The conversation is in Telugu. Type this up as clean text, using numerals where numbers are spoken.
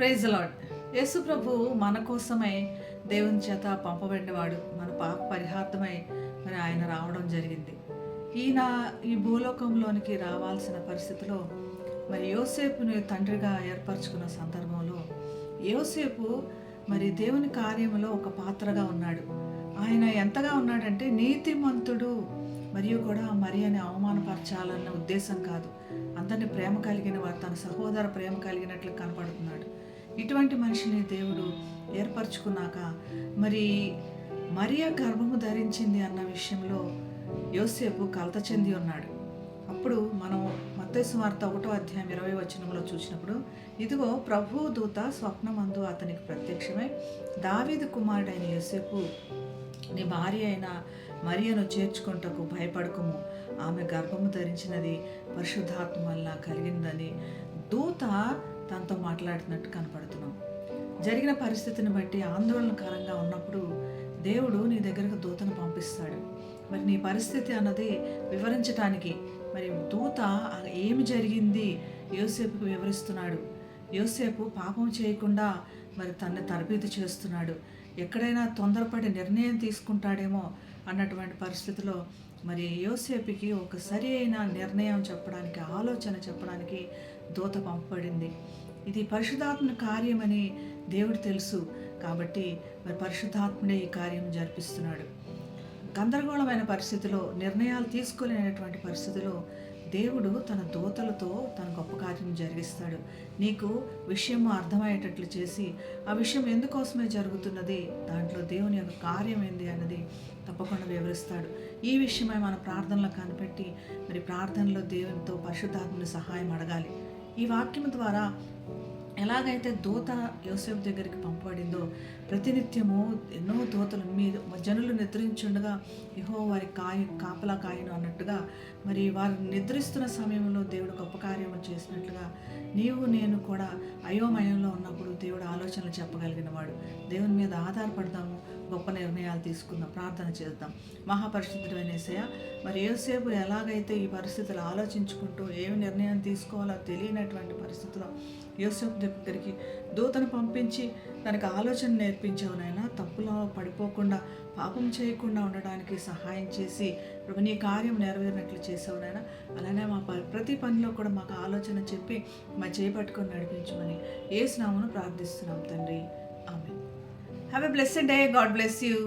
Praise lord. యేసు ప్రభు మన కోసమై దేవుని చేత పంపబడినవాడు, మన పాప పరిహార్థమై మరి ఆయన రావడం జరిగింది. ఈయన ఈ భూలోకంలోనికి రావాల్సిన పరిస్థితిలో మరి యోసేపుని తండ్రిగా ఏర్పరచుకున్న సందర్భంలో యోసేపు మరి దేవుని కార్యంలో ఒక పాత్రగా ఉన్నాడు. ఆయన ఎంతగా ఉన్నాడంటే నీతిమంతుడు, మరియు కూడా మరియని అవమానపరచాలన్న ఉద్దేశం కాదు, అందరిని ప్రేమ కలిగిన వారు, తన సహోదర ప్రేమ కలిగినట్లు కనపడుతున్నాడు. ఇటువంటి మనిషిని దేవుడు ఏర్పరచుకున్నాక మరి మరియ గర్భము ధరించింది అన్న విషయంలో యోసేపు కలత చెంది ఉన్నాడు. అప్పుడు మనం మత్తయి సువార్త 1:20 చూసినప్పుడు, ఇదిగో ప్రభువు దూత స్వప్నమందు అతనికి ప్రత్యక్షమై, దావీదు కుమారుడైన యోసేపు, నీ భార్య అయిన మరియను చేర్చుకుంటకు భయపడకము, ఆమె గర్భము ధరించినది పరిశుద్ధాత్మ వల్ల కలిగిందని దూత తనతో మాట్లాడుతున్నట్టు కనపడుతున్నాం. జరిగిన పరిస్థితిని బట్టి ఆందోళనకరంగా ఉన్నప్పుడు దేవుడు నీ దగ్గరకు దూతను పంపిస్తాడు. మరి నీ పరిస్థితి అన్నది వివరించటానికి మరి దూత ఏమి జరిగింది యోసేపుకు వివరిస్తున్నాడు. యోసేపు పాపం చేయకుండా మరి తనని తరబేదు చేస్తున్నాడు. ఎక్కడైనా తొందరపడి నిర్ణయం తీసుకుంటాడేమో అన్నటువంటి పరిస్థితిలో మరి యోసేపుకి ఒక సరి అయిన నిర్ణయం చెప్పడానికి, ఆలోచన చెప్పడానికి దూత పంపబడింది. ఇది పరిశుద్ధాత్మ కార్యమని దేవుడు తెలుసు కాబట్టి మరి పరిశుద్ధాత్ముడే ఈ కార్యం జరిపిస్తున్నాడు. గందరగోళమైన పరిస్థితిలో, నిర్ణయాలు తీసుకోలేనటువంటి పరిస్థితిలో దేవుడు తన దూతలతో తన గొప్ప కార్యం జరిగిస్తాడు. నీకు విషయం అర్థమయ్యేటట్లు చేసి, ఆ విషయం ఎందుకోసమే జరుగుతున్నది, దాంట్లో దేవుని యొక్క కార్యం ఏంది అన్నది తప్పకుండా వివరిస్తాడు. ఈ విషయమై మన ప్రార్థనలో కనిపెట్టి మరి ప్రార్థనలో దేవునితో పరిశుద్ధాత్మని సహాయం అడగాలి. ఈ వాక్యం ద్వారా ఎలాగైతే దూత యోసేపు దగ్గరికి పంపబడిందో, ప్రతినిత్యము ఎన్నో దూతలు మీ జనులు నిద్రించుండగా యెహోవా వారి కాపలా కాయను అన్నట్టుగా మరి వారు నిద్రిస్తున్న సమయంలో దేవుడు గొప్ప కార్యము చేసినట్లుగా నీవు నేను కూడా అయోమయంలో ఉన్నప్పుడు దేవుడు ఆలోచనలు చెప్పగలిగిన వాడు. దేవుని మీద ఆధారపడదాము, గొప్ప నిర్ణయాలు తీసుకుందాం, ప్రార్థన చేద్దాం. మహాపరిశుద్ధుడైన యేసయ్య, మరి యోసేపు ఎలాగైతే ఈ పరిస్థితులు ఆలోచించుకుంటూ ఏమి నిర్ణయం తీసుకోవాలో తెలియనటువంటి పరిస్థితిలో యోసేపు దగ్గరికి దూతను పంపించి తనకు ఆలోచన నేర్పించావు నాయన. తప్పులో పడిపోకుండా, పాపం చేయకుండా ఉండడానికి సహాయం చేసి ప్రభు నీ కార్యం నెరవేరినట్లు చేసావు నాయన. అలానే మా ప్రతి పనిలో కూడా మాకు ఆలోచన చెప్పి మా చేపట్టుకొని నడిపించమని యేసు నామమున ప్రార్థిస్తున్నాం తండ్రి. ఆమేన్. Have a blessed day. God bless you.